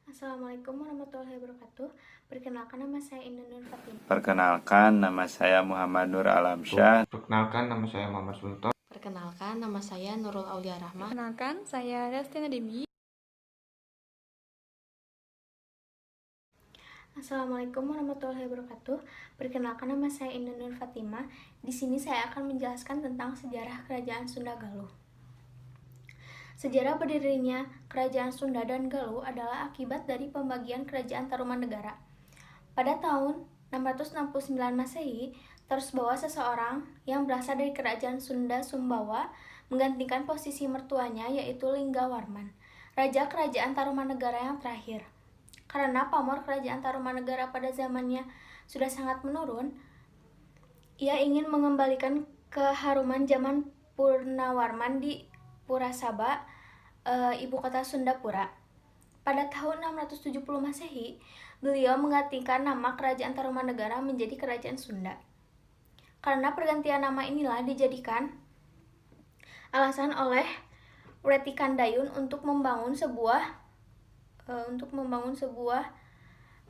Assalamualaikum warahmatullahi wabarakatuh. Perkenalkan, nama saya Indah Nur Fatimah. Perkenalkan, nama saya Muhammad Nur Alamsyah. Perkenalkan, nama saya Muhammad Sultan. Perkenalkan, nama saya Nurul Aulia Rahmah. Perkenalkan, saya Restina Debi. Assalamualaikum warahmatullahi wabarakatuh. Perkenalkan, nama saya Indah Nur Fatimah. Di sini saya akan menjelaskan tentang sejarah Kerajaan Sunda Galuh. Sejarah berdirinya Kerajaan Sunda dan Galuh adalah akibat dari pembagian Kerajaan Tarumanegara. Pada tahun 669 Masehi, Tarusbawa, seseorang yang berasal dari Kerajaan Sunda Sumbawa, menggantikan posisi mertuanya, yaitu Linggawarman, Raja Kerajaan Tarumanegara yang terakhir. Karena pamor Kerajaan Tarumanegara pada zamannya sudah sangat menurun, ia ingin mengembalikan keharuman zaman Purnawarman di Purasaba, ibu kota Sundapura. Pada tahun 670 Masehi, beliau menggantikan nama Kerajaan Tarumanegara menjadi Kerajaan Sunda. Karena pergantian nama inilah dijadikan alasan oleh Wretikandayun untuk membangun sebuah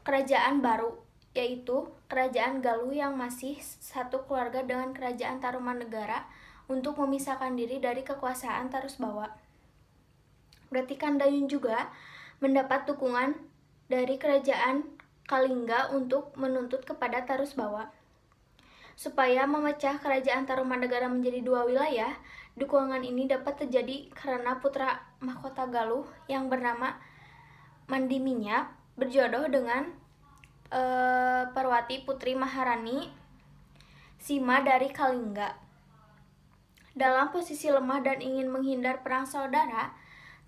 kerajaan baru, yaitu Kerajaan Galuh yang masih satu keluarga dengan Kerajaan Tarumanegara, untuk memisahkan diri dari kekuasaan Tarusbawa. Wretikandayun juga mendapat dukungan dari Kerajaan Kalingga untuk menuntut kepada Tarusbawa supaya memecah Kerajaan Tarumanegara menjadi dua wilayah. Dukungan ini dapat terjadi karena putra mahkota Galuh yang bernama Mandi Minyak berjodoh dengan Parwati Putri Maharani Sima dari Kalingga. Dalam posisi lemah dan ingin menghindar perang saudara,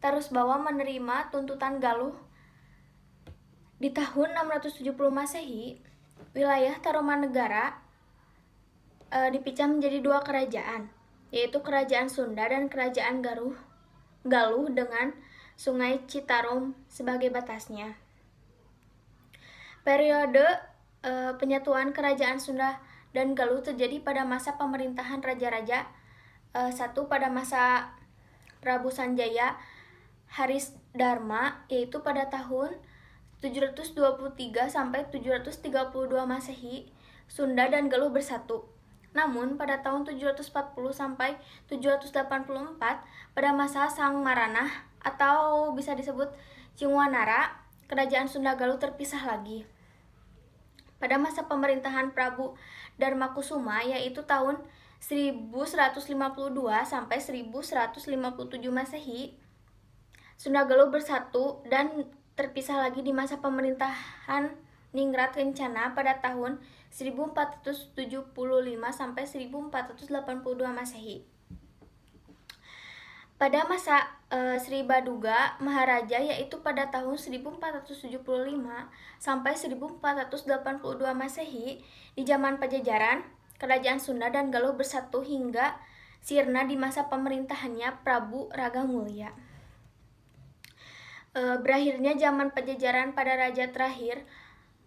Tarusbawa menerima tuntutan Galuh. Di tahun 670 Masehi, wilayah Tarumanegara dipecah menjadi dua kerajaan, yaitu Kerajaan Sunda dan Kerajaan Galuh dengan Sungai Citarum sebagai batasnya. Periode penyatuan Kerajaan Sunda dan Galuh terjadi pada masa pemerintahan raja-raja satu pada masa Prabu Sanjaya Harisdharma, yaitu pada tahun 723 sampai 732 Masehi, Sunda dan Galuh bersatu. Namun pada tahun 740 sampai 784 pada masa Sang Maranah atau bisa disebut Cingwanara, Kerajaan Sunda Galuh terpisah lagi. Pada masa pemerintahan Prabu Darmakusuma, yaitu tahun 1152 sampai 1157 Masehi, Sunda Galuh bersatu dan terpisah lagi di masa pemerintahan Ningrat Kencana pada tahun 1475 sampai 1482 Masehi. Pada masa Sri Baduga Maharaja, yaitu pada tahun 1475 sampai 1482 Masehi, di zaman Pajajaran, Kerajaan Sunda dan Galuh bersatu hingga sirna di masa pemerintahannya Prabu Ragamulya. Berakhirnya zaman Pajajaran pada raja terakhir,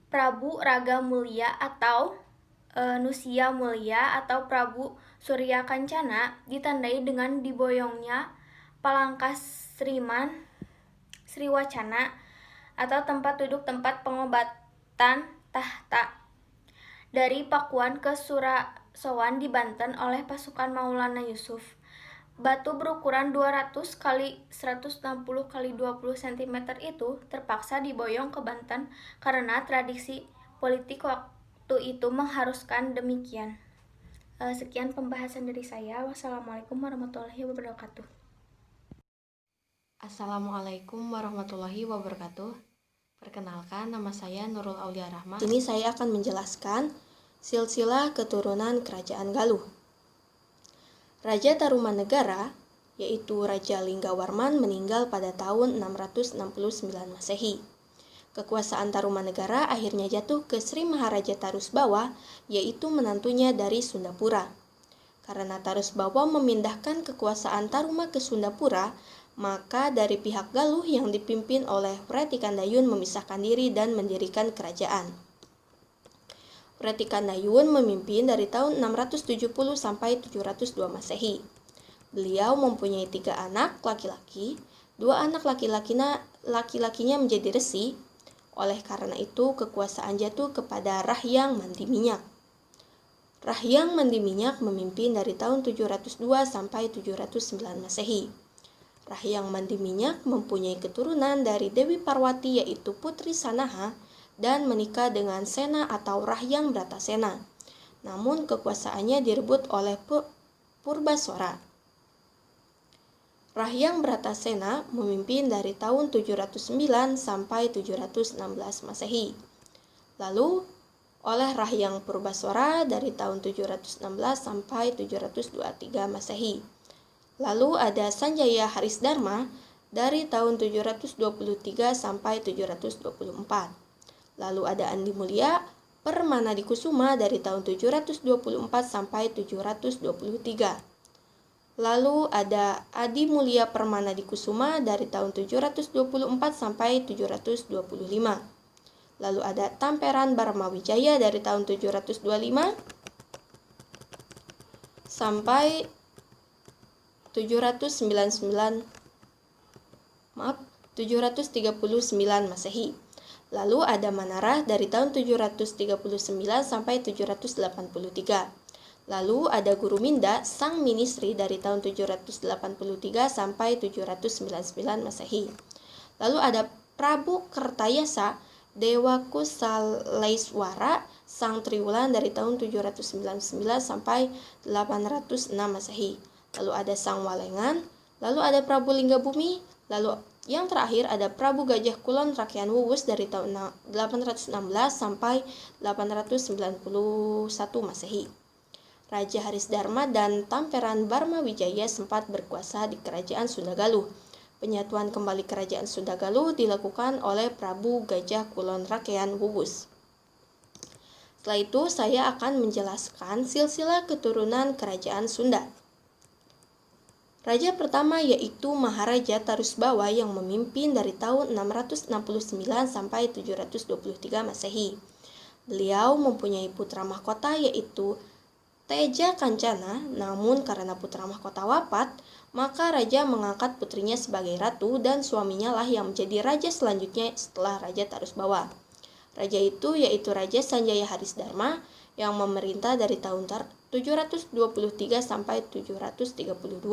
Prabu Ragamulya atau Nusya Mulya atau Prabu Surya Kancana, ditandai dengan diboyongnya Palangkas Sriwacana atau tempat duduk tempat pengobatan tahta dari Pakuan ke Surasowan di Banten oleh pasukan Maulana Yusuf. Batu berukuran 200 x 160 x 20 cm itu terpaksa diboyong ke Banten karena tradisi politik waktu itu mengharuskan demikian. Sekian pembahasan dari saya. Wassalamualaikum warahmatullahi wabarakatuh. Assalamualaikum warahmatullahi wabarakatuh. Perkenalkan, nama saya Nurul Aulia Rahmah. Ini saya akan menjelaskan silsilah keturunan Kerajaan Galuh. Raja Tarumanegara, yaitu Raja Linggawarman, meninggal pada tahun 669 Masehi. Kekuasaan Tarumanegara akhirnya jatuh ke Sri Maharaja Tarusbawa, yaitu menantunya dari Sundapura. Karena Tarusbawa memindahkan kekuasaan Taruma ke Sundapura, maka dari pihak Galuh yang dipimpin oleh Wretikandayun memisahkan diri dan mendirikan kerajaan. Wretikandayun memimpin dari tahun 670 sampai 702 Masehi. Beliau mempunyai 3 anak laki-laki, 2 anak laki-laki laki-lakinya menjadi resi. Oleh karena itu, kekuasaan jatuh kepada Rahyang Mandi Minyak. Rahyang Mandi Minyak memimpin dari tahun 702 sampai 709 Masehi. Rahyang Mandi Minyak mempunyai keturunan dari Dewi Parwati yaitu Putri Sanaha dan menikah dengan Sena atau Rahyang Bratasena. Namun kekuasaannya direbut oleh Purbasora. Rahyang Bratasena memimpin dari tahun 709 sampai 716 Masehi. Lalu oleh Rahyang Purbasora dari tahun 716 sampai 723 Masehi. Lalu ada Sanjaya Harisdharma dari tahun 723 sampai 724. Lalu ada Andi Mulia Permanadikusuma dari tahun 724 sampai 723. Lalu ada Adi Mulia Permanadikusuma dari tahun 724 sampai 725. Lalu ada Tamperan Barmawijaya dari tahun 725 sampai 739 Masehi. Lalu ada Manara dari tahun 739 sampai 783. Lalu ada Guru Minda Sang Ministri dari tahun 783 sampai 799 Masehi. Lalu ada Prabu Kertayasa Dewa Kusalaiswara Sang Triwulan dari tahun 799 sampai 806 Masehi. Lalu ada Sang Walengan, lalu ada Prabu Linggabumi, lalu yang terakhir ada Prabu Gajah Kulon Rakyat Wuwus dari tahun 816 sampai 891 Masehi. Raja Harisdharma dan Tamperan Barmawijaya sempat berkuasa di kerajaan Sunda Galuh. Penyatuan kembali kerajaan Sunda Galuh dilakukan oleh Prabu Gajah Kulon Rakyat Wuwus. Setelah itu saya akan menjelaskan silsilah keturunan kerajaan Sunda. Raja pertama yaitu Maharaja Tarusbawa yang memimpin dari tahun 669 sampai 723 Masehi. Beliau mempunyai putra mahkota yaitu Teja Kancana, namun karena putra mahkota wafat, maka raja mengangkat putrinya sebagai ratu dan suaminya lah yang menjadi raja selanjutnya setelah Raja Tarusbawa. Raja itu yaitu Raja Sanjaya Harisdharma yang memerintah dari tahun 723 sampai 732.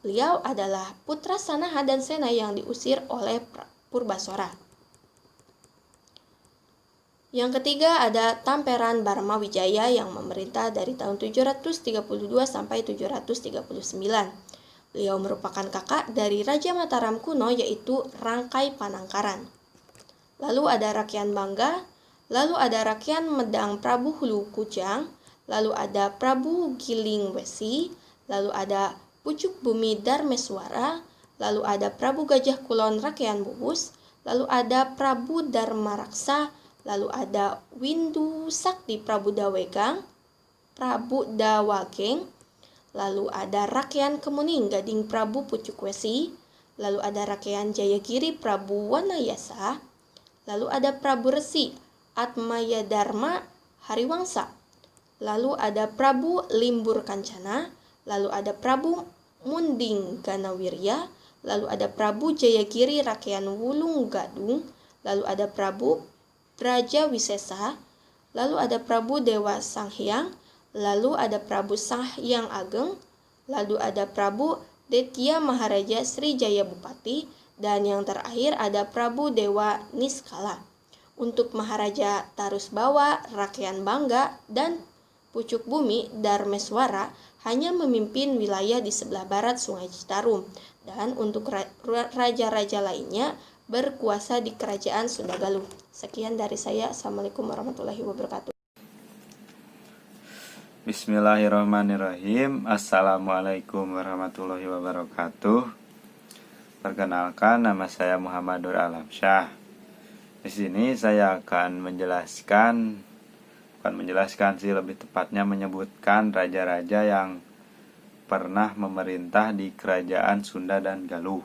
Beliau adalah putra Sanaha dan Sena yang diusir oleh Purbasora. Yang ketiga ada Tamperan Barmawijaya yang memerintah dari tahun 732 sampai 739. Beliau merupakan kakak dari Raja Mataram kuno yaitu Rangkai Panangkaran. Lalu ada Rakyat Bangga, lalu ada Rakyat Medang Prabu Hulu Kujang, lalu ada Prabu Giling Wesi, lalu ada Pucuk Bumi Darmeswara, lalu ada Prabu Gajah Kulon Rakyat Wuwus, lalu ada Prabu Dharmaraksa, lalu ada Windu Sakti Prabu Dawegeng, lalu ada Rakyat Kemuning Gading Prabu Pucuk Wesi, lalu ada Rakyat Jayagiri Prabu Wanayasa, lalu ada Prabu Resi Atmayadharma Hariwangsa, lalu ada Prabu Limbur Kancana, lalu ada Prabu Munding Ganawirya, lalu ada Prabu Jayagiri Rakyat Wulung Gadung, lalu ada Prabu Braja Wisesa, lalu ada Prabu Dewa Sanghyang, lalu ada Prabu Sanghyang Ageng, lalu ada Prabu Detya Maharaja Srijaya Bupati, dan yang terakhir ada Prabu Dewa Niskala. Untuk Maharaja Tarusbawa, Rakyat Bangga, dan Pucuk Bumi Darmeswara hanya memimpin wilayah di sebelah barat Sungai Citarum, dan untuk raja-raja lainnya berkuasa di kerajaan Sunda Galuh. Sekian dari saya. Assalamualaikum warahmatullahi wabarakatuh. Bismillahirrahmanirrahim. Assalamualaikum warahmatullahi wabarakatuh. Perkenalkan, nama saya Muhammad Nur Alamsyah. Di sini saya akan menjelaskan sih lebih tepatnya menyebutkan raja-raja yang pernah memerintah di kerajaan Sunda dan Galuh.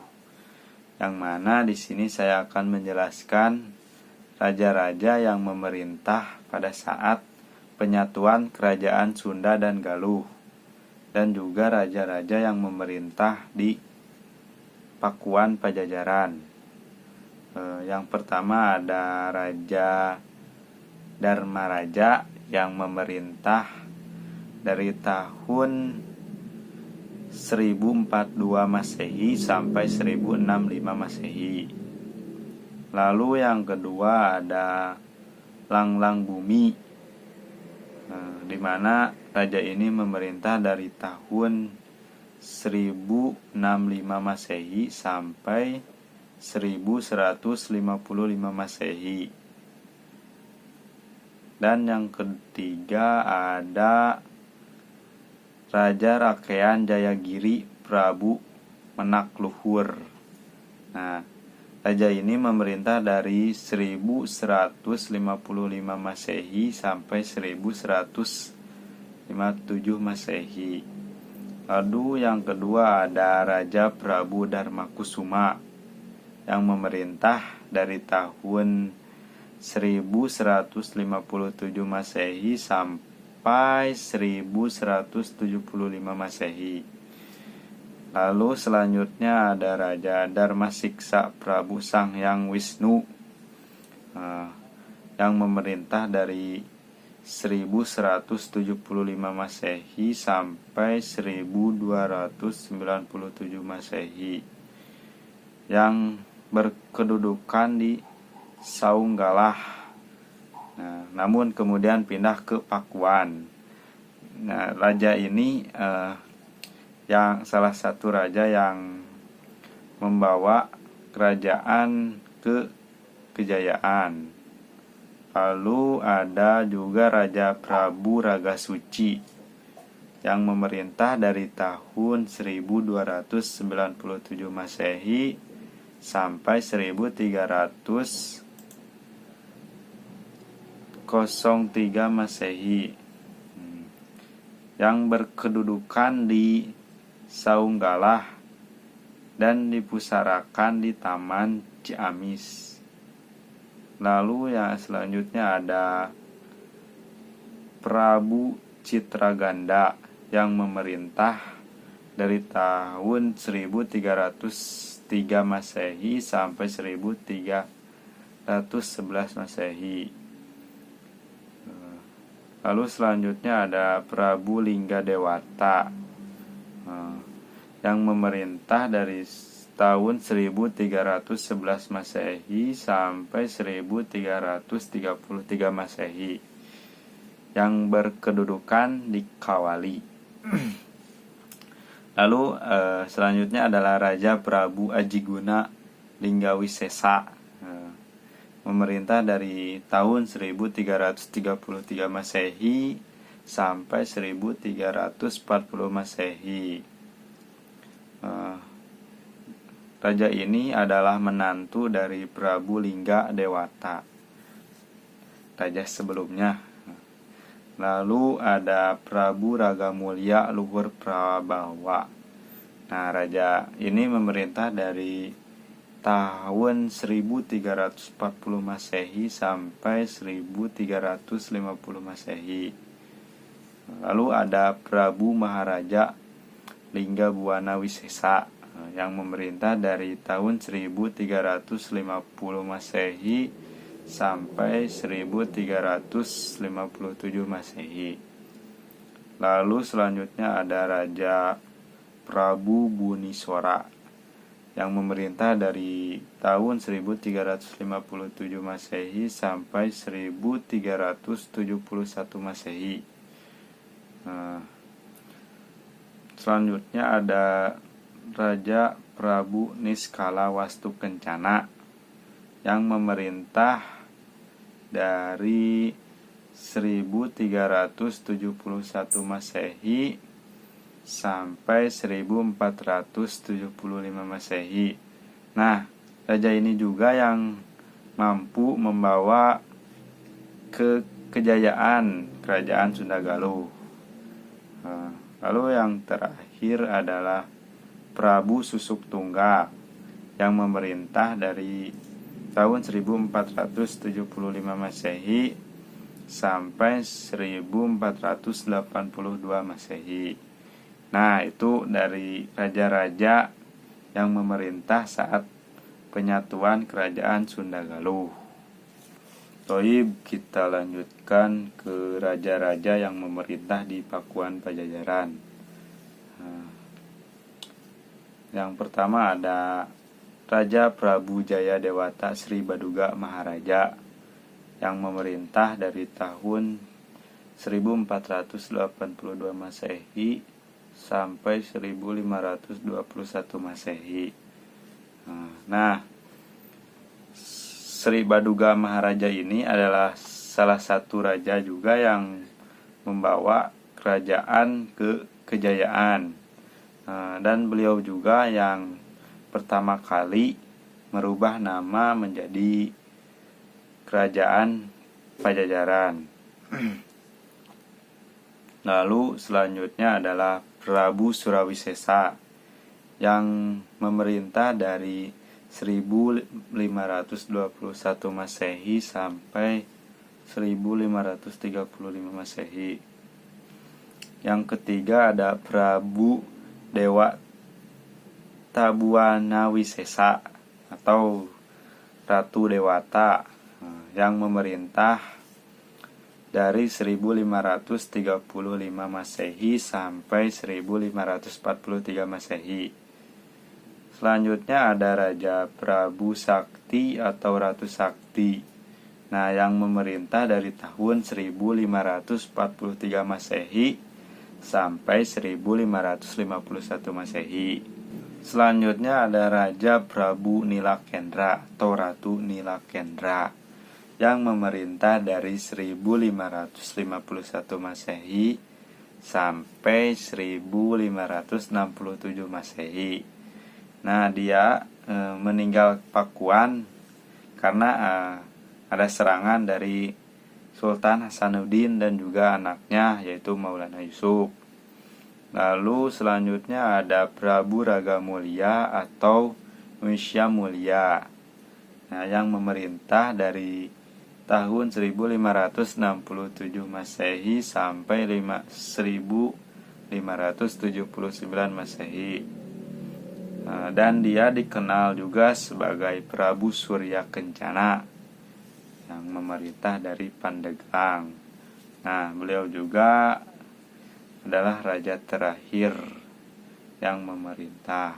Yang mana di sini saya akan menjelaskan raja-raja yang memerintah pada saat penyatuan kerajaan Sunda dan Galuh, dan juga raja-raja yang memerintah di Pakuan Pajajaran. Yang pertama ada Raja Dharmaraja yang memerintah dari tahun 1042 Masehi sampai 1065 Masehi. Lalu yang kedua ada Langlang Bumi, di mana raja ini memerintah dari tahun 1065 Masehi sampai 1155 Masehi. Dan yang ketiga ada Raja Rakean Jayagiri Prabu Menakluhur. Nah, raja ini memerintah dari 1155 Masehi sampai 1157 Masehi. Lalu yang kedua ada Raja Prabu Dharmakusuma yang memerintah dari tahun 1157 Masehi sampai 1175 Masehi. Lalu selanjutnya ada Raja Dharmasiksa Prabu Sanghyang Wisnu yang memerintah dari 1175 Masehi sampai 1297 Masehi, yang berkedudukan di Saunggalah. Nah, namun kemudian pindah ke Pakuan. Nah, raja ini yang salah satu raja yang membawa kerajaan ke kejayaan. Lalu ada juga Raja Prabu Ragasuci yang memerintah dari tahun 1297 Masehi sampai 1303 Masehi, yang berkedudukan di Saunggalah dan dipusarakan di Taman Ciamis. Lalu yang selanjutnya ada Prabu Citraganda yang memerintah dari tahun 1303 Masehi sampai 1311 Masehi. Lalu selanjutnya ada Prabu Linggadewata yang memerintah dari tahun 1311 Masehi sampai 1333 Masehi, yang berkedudukan di Kawali. Lalu selanjutnya adalah Raja Prabu Ajiguna Linggawisesa, memerintah dari tahun 1333 Masehi sampai 1340 Masehi. Raja ini adalah menantu dari Prabu Lingga Dewata, raja sebelumnya. Lalu ada Prabu Ragamulya Luhur Prabawa. Nah, raja ini memerintah dari tahun 1340 Masehi sampai 1350 Masehi. Lalu ada Prabu Maharaja Lingga Buana Wisesa yang memerintah dari tahun 1350 Masehi sampai 1357 Masehi. Lalu selanjutnya ada Raja Prabu Buniswara yang memerintah dari tahun 1357 Masehi sampai 1371 Masehi. Selanjutnya ada Raja Prabu Niskala Wastu Kencana yang memerintah dari 1371 Masehi sampai 1475 Masehi. Nah, raja ini juga yang mampu membawa kejayaan kerajaan Sunda Galuh. Lalu yang terakhir adalah Prabu Susuk Tunggal yang memerintah dari tahun 1475 Masehi sampai 1482 Masehi. Nah, itu dari raja-raja yang memerintah saat penyatuan kerajaan Sunda Galuh. Toib, kita lanjutkan ke raja-raja yang memerintah di Pakuan Pajajaran. Yang pertama ada Raja Prabu Jaya Dewata Sri Baduga Maharaja yang memerintah dari tahun 1482 Masehi sampai 1521 Masehi. Nah, Sri Baduga Maharaja ini adalah salah satu raja juga yang membawa kerajaan ke kejayaan. Dan beliau juga yang pertama kali merubah nama menjadi Kerajaan Pajajaran. Lalu selanjutnya adalah Prabu Surawisesa yang memerintah dari 1521 Masehi sampai 1535 Masehi. Yang ketiga ada Prabu Dewa Tabuanawisesa atau Ratu Dewata yang memerintah dari 1535 Masehi sampai 1543 Masehi. Selanjutnya ada Raja Prabu Sakti atau Ratu Sakti. Nah, yang memerintah dari tahun 1543 Masehi sampai 1551 Masehi. Selanjutnya ada Raja Prabu Nilakendra atau Ratu Nilakendra yang memerintah dari 1551 Masehi sampai 1567 Masehi. Nah, dia meninggal Pakuan karena ada serangan dari Sultan Hasanuddin dan juga anaknya yaitu Maulana Yusuf. Lalu selanjutnya ada Prabu Raga Mulia atau Wisya Mulia. Nah, yang memerintah dari tahun 1567 Masehi sampai 1579 Masehi. Dan dia dikenal juga sebagai Prabu Surya Kencana yang memerintah dari Pandeglang. Nah, beliau juga adalah raja terakhir yang memerintah.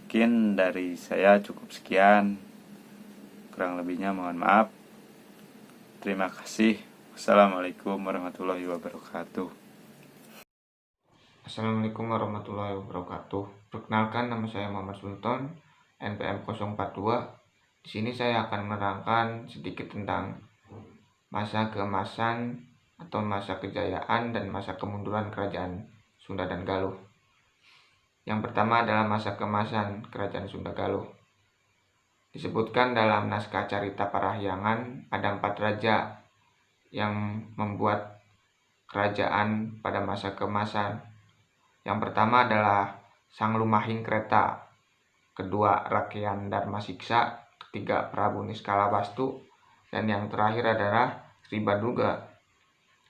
Mungkin dari saya cukup sekian. Kurang lebihnya mohon maaf. Terima kasih. Wassalamualaikum warahmatullahi wabarakatuh. Assalamualaikum warahmatullahi wabarakatuh. Perkenalkan, nama saya Muhammad Sultan, NPM 042. Di sini saya akan menerangkan sedikit tentang masa keemasan atau masa kejayaan dan masa kemunduran kerajaan Sunda dan Galuh. Yang pertama adalah masa keemasan kerajaan Sunda Galuh. Disebutkan dalam naskah Carita Parahyangan ada 4 raja yang membuat kerajaan pada masa keemasan. Yang pertama adalah Sang Lumahing Kreta, kedua Rakyan Darmasiksa, ketiga Prabu Niskalawastu, dan yang terakhir adalah Sri Baduga.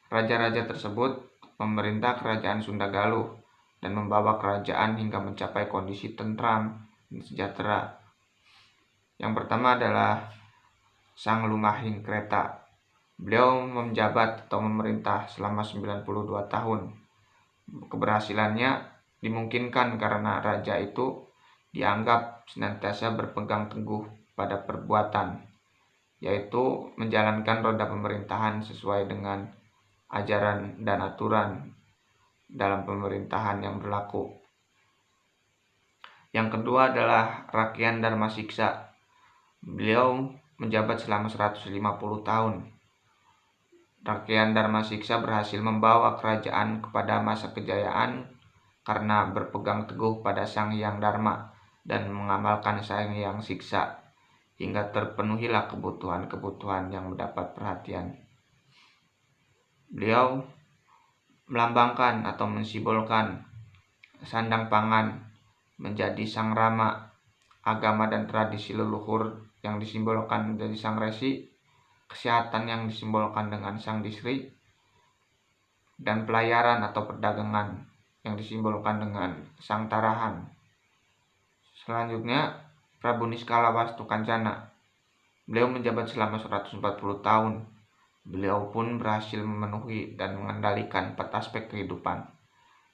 Raja-raja tersebut memerintah kerajaan Sunda Galuh dan membawa kerajaan hingga mencapai kondisi tentram dan sejahtera. Yang pertama adalah Sang Lumahing Kreta. Beliau menjabat atau memerintah selama 92 tahun. Keberhasilannya dimungkinkan karena raja itu dianggap senantiasa berpegang teguh pada perbuatan, yaitu menjalankan roda pemerintahan sesuai dengan ajaran dan aturan dalam pemerintahan yang berlaku. Yang kedua adalah Rakyan Darmasiksa. Beliau menjabat selama 150 tahun. Rakyan Darmasiksa berhasil membawa kerajaan kepada masa kejayaan karena berpegang teguh pada Sang Hyang Dharma dan mengamalkan Sang Hyang Siksa hingga terpenuhilah kebutuhan-kebutuhan yang mendapat perhatian. Beliau melambangkan atau mensimbolkan sandang pangan menjadi Sang Rama, agama dan tradisi leluhur yang disimbolkan menjadi Sang Resi, kesehatan yang disimbolkan dengan Sang Disri, dan pelayaran atau perdagangan yang disimbolkan dengan Sang Tarahan. Selanjutnya, Prabu Niskala Wastukencana. Beliau menjabat selama 140 tahun. Beliau pun berhasil memenuhi dan mengendalikan 4 aspek kehidupan: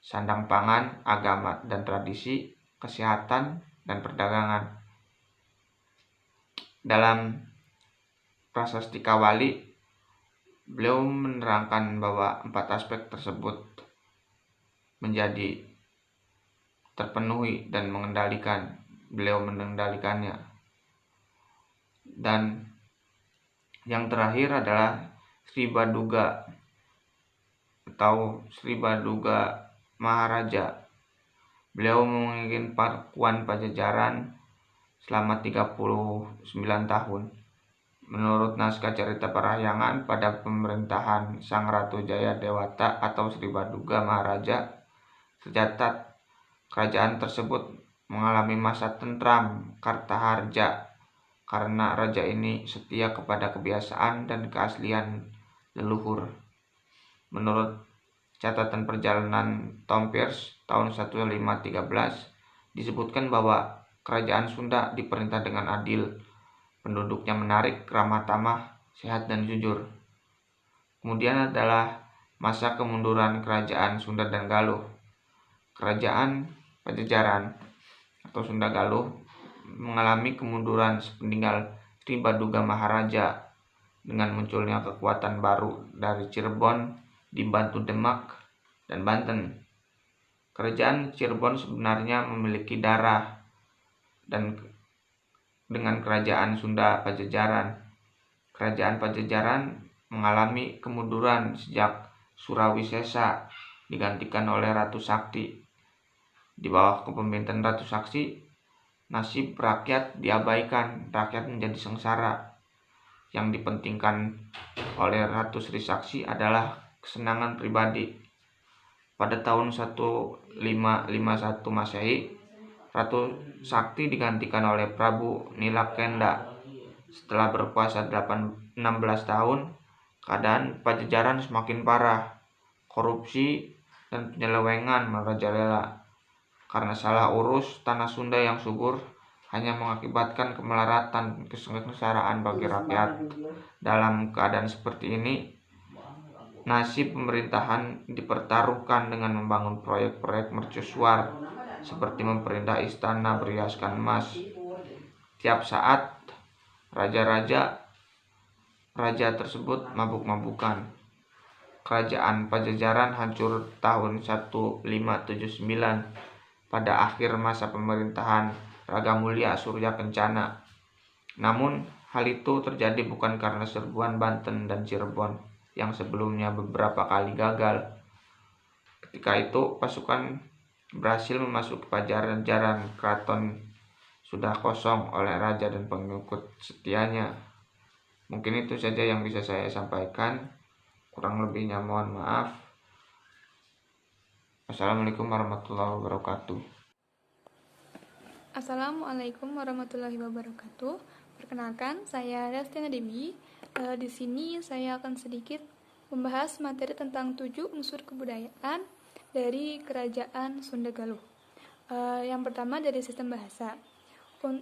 sandang pangan, agama dan tradisi, kesehatan, dan perdagangan. Dalam Prasasti Kawali, beliau menerangkan bahwa 4 aspek tersebut menjadi terpenuhi dan beliau mengendalikannya. Dan yang terakhir adalah Sri Baduga atau Sri Baduga Maharaja. Beliau memimpin Pakuan Pajajaran selama 39 tahun. Menurut naskah cerita parahyangan, pada pemerintahan Sang Ratu Jaya Dewata atau Sri Baduga Maharaja, tercatat kerajaan tersebut mengalami masa tentram Kartaharja karena raja ini setia kepada kebiasaan dan keaslian leluhur. Menurut catatan perjalanan Tom Pearce tahun 1513, disebutkan bahwa kerajaan Sunda diperintah dengan adil, penduduknya menarik, ramah tamah, sehat dan jujur. Kemudian adalah masa kemunduran kerajaan Sunda dan Galuh. Kerajaan Pajajaran atau Sunda Galuh mengalami kemunduran sepeninggal Sri Baduga Maharaja dengan munculnya kekuatan baru dari Cirebon dibantu Demak dan Banten. Kerajaan Cirebon sebenarnya memiliki darah dan dengan kerajaan Sunda Pajajaran. Kerajaan Pajajaran mengalami kemunduran sejak Surawisesa digantikan oleh Ratu Sakti. Di bawah kepemimpinan Ratu Sakti, nasib rakyat diabaikan, rakyat menjadi sengsara. Yang dipentingkan oleh Ratu Sri Sakti adalah kesenangan pribadi. Pada tahun 1551 Masehi, Ratu Sakti digantikan oleh Prabu Nilakenda. Setelah berkuasa 16 tahun, keadaan Pajajaran semakin parah. Korupsi dan penyelewengan merajalela. Karena salah urus, tanah Sunda yang subur hanya mengakibatkan kemelaratan kesengsaraan bagi rakyat. Dalam keadaan seperti ini, nasib pemerintahan dipertaruhkan dengan membangun proyek-proyek mercusuar seperti memerintah istana berhiaskan emas. Tiap saat raja tersebut mabuk-mabukan. Kerajaan Pajajaran hancur tahun 1579 pada akhir masa pemerintahan Ragamulya Surya Kencana. Namun hal itu terjadi bukan karena serbuan Banten dan Cirebon yang sebelumnya beberapa kali gagal. Ketika itu pasukan berhasil memasuki Pajajaran, keraton sudah kosong oleh raja dan pengikut setianya. Mungkin itu saja yang bisa saya sampaikan. Kurang lebihnya mohon maaf. Assalamualaikum warahmatullahi wabarakatuh. Assalamualaikum warahmatullahi wabarakatuh. Perkenalkan, saya Restina Demi. Di sini saya akan sedikit membahas materi tentang 7 unsur kebudayaan dari Kerajaan Sunda Galuh. Yang pertama dari sistem bahasa.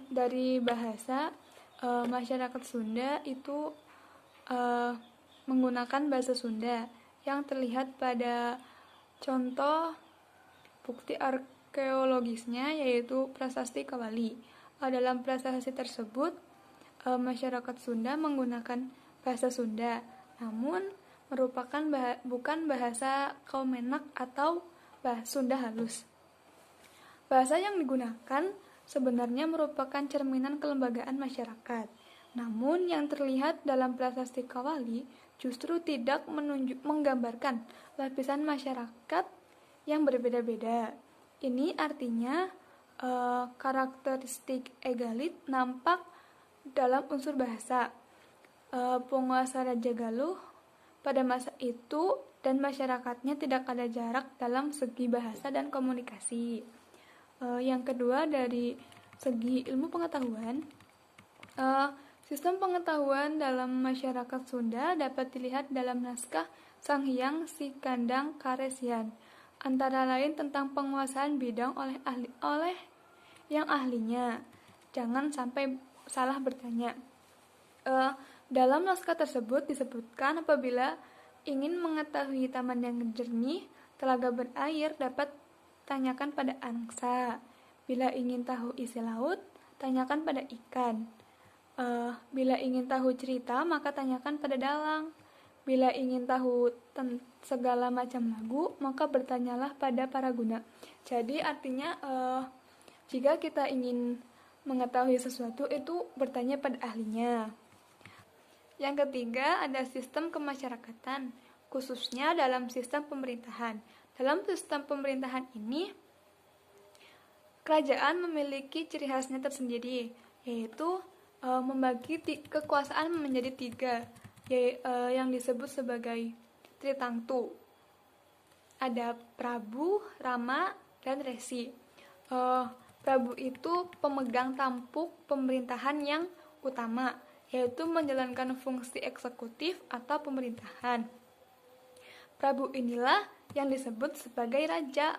Dari bahasa, masyarakat Sunda itu menggunakan bahasa Sunda yang terlihat pada contoh bukti arkeologisnya, yaitu Prasasti Kawali. Dalam prasasti tersebut, masyarakat Sunda menggunakan bahasa Sunda, namun merupakan bukan bahasa Kaumenak atau Sunda halus. Bahasa yang digunakan sebenarnya merupakan cerminan kelembagaan masyarakat. Namun yang terlihat dalam Prasasti Kawali justru tidak menggambarkan lapisan masyarakat yang berbeda-beda. Ini artinya karakteristik egalit nampak dalam unsur bahasa. Penguasa Raja Galuh pada masa itu dan masyarakatnya tidak ada jarak dalam segi bahasa dan komunikasi. Yang kedua dari segi ilmu pengetahuan, sistem pengetahuan dalam masyarakat Sunda dapat dilihat dalam naskah Sang Hyang Sikandang Karesian, antara lain tentang penguasaan bidang oleh yang ahlinya. jangan sampai salah bertanya. Dalam naskah tersebut disebutkan apabila ingin mengetahui taman yang jernih, telaga berair, dapat tanyakan pada angsa. Bila ingin tahu isi laut, tanyakan pada ikan. Bila ingin tahu cerita, maka tanyakan pada dalang. Bila ingin tahu segala macam lagu, maka bertanyalah pada para guna. Jadi artinya jika kita ingin mengetahui sesuatu itu bertanya pada ahlinya. Yang ketiga ada sistem kemasyarakatan, khususnya dalam sistem pemerintahan. Dalam sistem pemerintahan ini, kerajaan memiliki ciri khasnya tersendiri, yaitu membagi kekuasaan menjadi 3, yang disebut sebagai Tritangtu. Ada Prabu, Rama, dan Resi. Prabu itu pemegang tampuk pemerintahan yang utama, yaitu menjalankan fungsi eksekutif atau pemerintahan. Prabu inilah yang disebut sebagai raja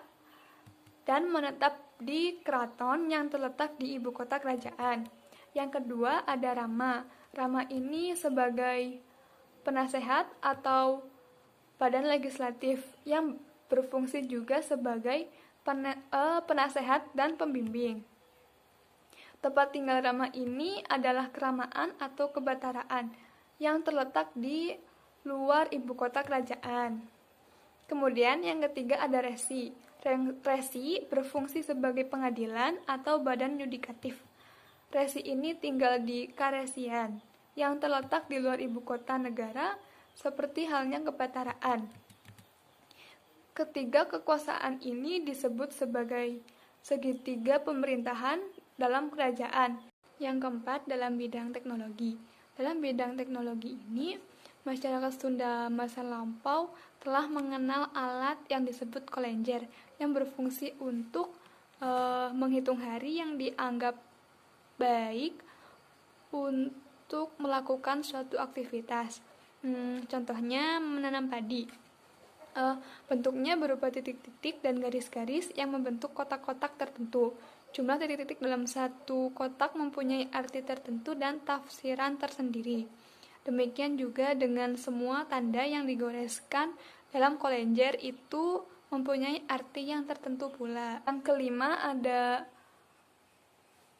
dan menetap di keraton yang terletak di ibu kota kerajaan. Yang kedua ada Rama. Rama ini sebagai penasehat atau badan legislatif yang berfungsi juga sebagai penasehat dan pembimbing. Tempat tinggal Rama ini adalah keramaan atau kebataraan yang terletak di luar ibu kota kerajaan. Kemudian yang ketiga ada Resi. Resi berfungsi sebagai pengadilan atau badan yudikatif. Resi ini tinggal di Karesian yang terletak di luar ibu kota negara seperti halnya kebataraan. Ketiga kekuasaan ini disebut sebagai segitiga pemerintahan dalam kerajaan. Yang keempat dalam bidang teknologi. Dalam bidang teknologi ini, masyarakat Sunda masa lampau telah mengenal alat yang disebut kolenjer yang berfungsi untuk menghitung hari yang dianggap baik untuk melakukan suatu aktivitas. Contohnya menanam padi. Bentuknya berupa titik-titik dan garis-garis yang membentuk kotak-kotak tertentu. Jumlah titik-titik dalam satu kotak mempunyai arti tertentu dan tafsiran tersendiri. Demikian juga dengan semua tanda yang digoreskan dalam kolenjer itu mempunyai arti yang tertentu pula. Yang kelima ada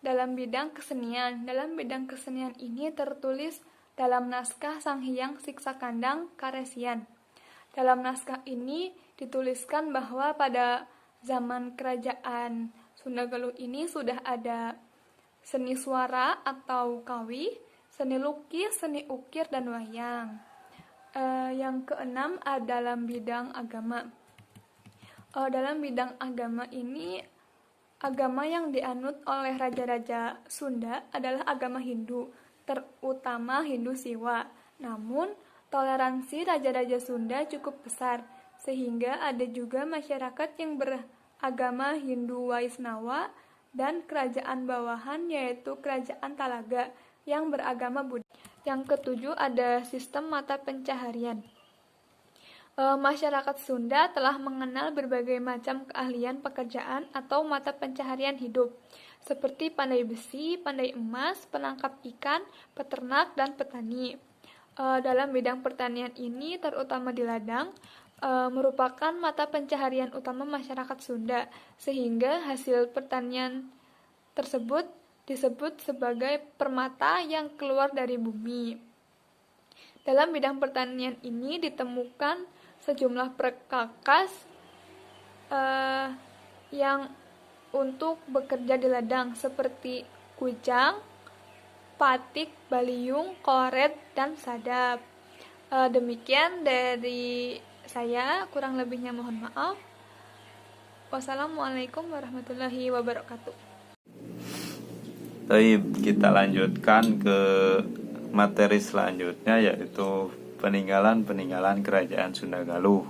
dalam bidang kesenian. Dalam bidang kesenian ini tertulis dalam naskah Sang Hyang Siksa Kandang Karesian. Dalam naskah ini dituliskan bahwa pada zaman kerajaan Sunda Galuh ini sudah ada seni suara atau kawi, seni lukis, seni ukir, dan wayang. Yang keenam dalam bidang agama. Dalam bidang agama ini, agama yang dianut oleh raja-raja Sunda adalah agama Hindu, terutama Hindu Siwa. Namun, toleransi raja-raja Sunda cukup besar, sehingga ada juga masyarakat yang beragama Hindu Waisnawa dan kerajaan bawahan yaitu kerajaan Talaga yang beragama Buddha. Yang ketujuh ada sistem mata pencaharian. Masyarakat Sunda telah mengenal berbagai macam keahlian pekerjaan atau mata pencaharian hidup, seperti pandai besi, pandai emas, penangkap ikan, peternak, dan petani. Dalam bidang pertanian ini, terutama di ladang, merupakan mata pencaharian utama masyarakat Sunda, sehingga hasil pertanian tersebut disebut sebagai permata yang keluar dari bumi. Dalam bidang pertanian ini ditemukan sejumlah perkakas yang untuk bekerja di ladang seperti kujang, patik, baliung, koret, dan sadap. Demikian dari saya, kurang lebihnya mohon maaf. Wassalamualaikum warahmatullahi wabarakatuh. Baik, kita lanjutkan ke materi selanjutnya, yaitu peninggalan-peninggalan kerajaan Sunda Galuh.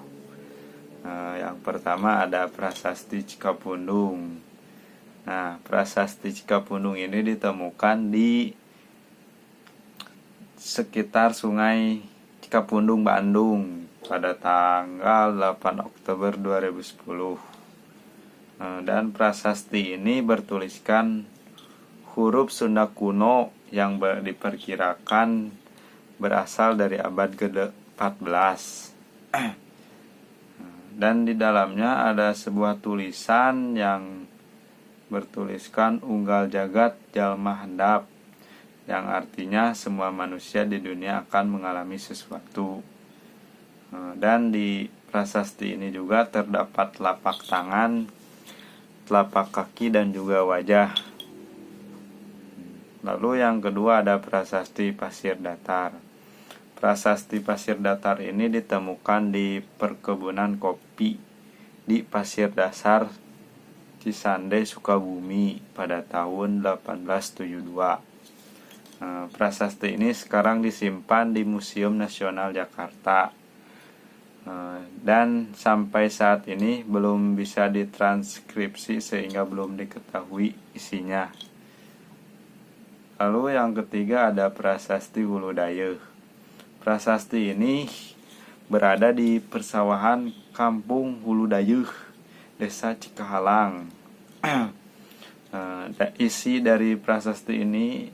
Yang pertama ada Prasasti Cikapundung. Nah, Prasasti Cikapundung ini ditemukan di sekitar Sungai Cikapundung, Bandung pada tanggal 8 Oktober 2010. Dan prasasti ini bertuliskan huruf Sunda kuno yang diperkirakan berasal dari abad ke-14. Dan di dalamnya ada sebuah tulisan yang bertuliskan Unggal Jagat Jalma Handap, yang artinya semua manusia di dunia akan mengalami sesuatu. Dan di prasasti ini juga terdapat telapak tangan, telapak kaki, dan juga wajah. Lalu yang kedua ada prasasti Pasir Datar. Prasasti Pasir Datar ini ditemukan di perkebunan kopi di Pasir Dasar, Cisande, Sukabumi pada tahun 1872. Prasasti ini sekarang disimpan di Museum Nasional Jakarta. Dan sampai saat ini belum bisa ditranskripsi sehingga belum diketahui isinya. Lalu yang ketiga ada prasasti Hulu Dayeuh. Prasasti ini berada di persawahan Kampung Hulu Dayeuh, Desa Cikahalang. Isi dari prasasti ini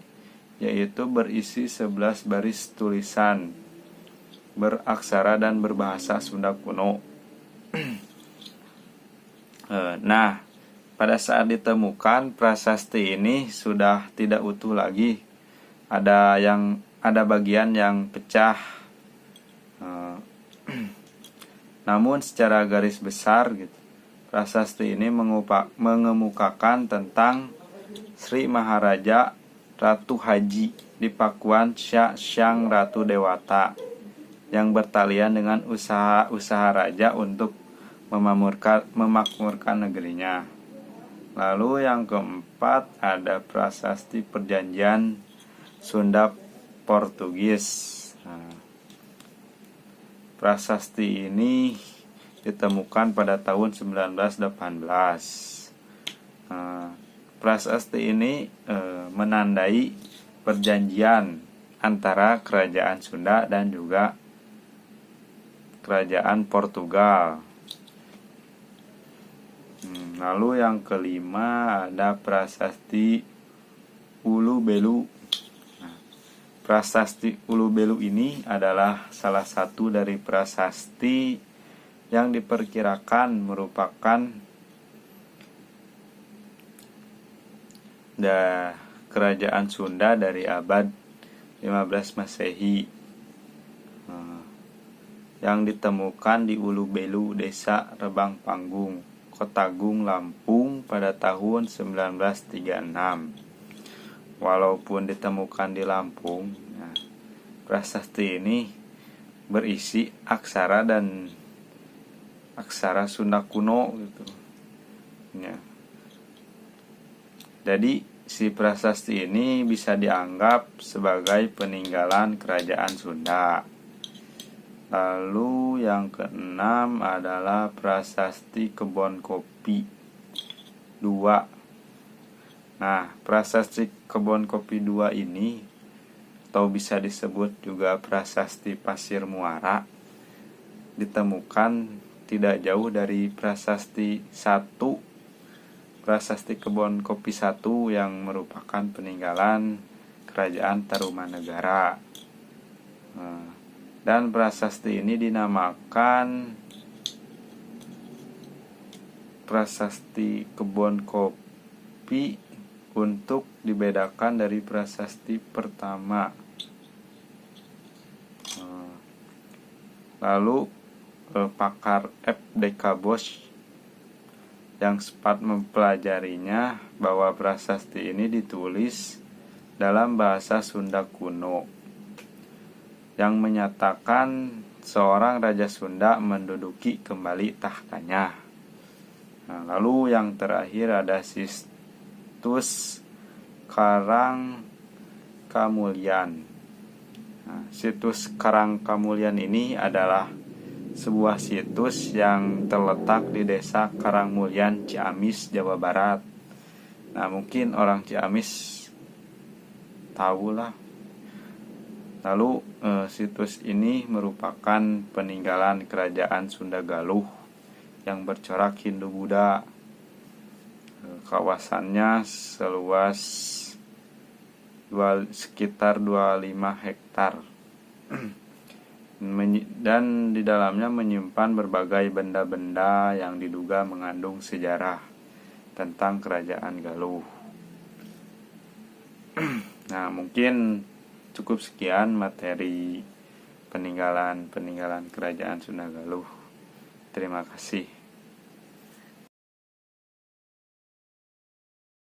yaitu berisi 11 baris tulisan beraksara dan berbahasa Sunda kuno. Nah, pada saat ditemukan prasasti ini sudah tidak utuh lagi. Ada bagian yang pecah. Namun secara garis besar gitu, prasasti ini mengemukakan tentang Sri Maharaja Ratu Haji di Pakuan Syang Ratu Dewata yang bertalian dengan usaha raja untuk memakmurkan negerinya. Lalu yang keempat ada prasasti Perjanjian Sunda Portugis. Prasasti ini ditemukan pada tahun 1918. Prasasti ini menandai perjanjian antara kerajaan Sunda dan juga kerajaan Portugal. Lalu yang kelima ada prasasti Ulu Belu. Prasasti Ulu Belu ini adalah salah satu dari prasasti yang diperkirakan merupakan kerajaan Sunda dari abad 15 Masehi. Yang ditemukan di Ulu Belu, Desa Rebang Panggung, Kota Gung, Lampung pada tahun 1936. Walaupun ditemukan di Lampung, prasasti ini berisi aksara dan aksara Sunda kuno gitu. Jadi si prasasti ini bisa dianggap sebagai peninggalan kerajaan Sunda. Lalu yang keenam adalah prasasti Kebon Kopi 2. Nah, prasasti Kebon Kopi 2 ini atau bisa disebut juga prasasti Pasir Muara ditemukan tidak jauh dari prasasti 1, prasasti Kebon Kopi 1 yang merupakan peninggalan kerajaan Tarumanegara. Dan prasasti ini dinamakan prasasti Kebon Kopi untuk dibedakan dari prasasti pertama. Lalu pakar FDK Bosch yang sempat mempelajarinya bahwa prasasti ini ditulis dalam bahasa Sunda kuno yang menyatakan seorang raja Sunda menduduki kembali tahtanya. Lalu yang terakhir ada situs Karang Kamulyan. Situs Karang Kamulyan ini adalah sebuah situs yang terletak di Desa Karangmulyan, Ciamis, Jawa Barat. Mungkin orang Ciamis tahulah. Lalu situs ini merupakan peninggalan kerajaan Sunda Galuh yang bercorak Hindu Buddha. Kawasannya seluas sekitar 25 hektar. Dan di dalamnya menyimpan berbagai benda-benda yang diduga mengandung sejarah tentang Kerajaan Galuh. Nah, mungkin cukup sekian materi peninggalan Kerajaan Sunda Galuh. Terima kasih.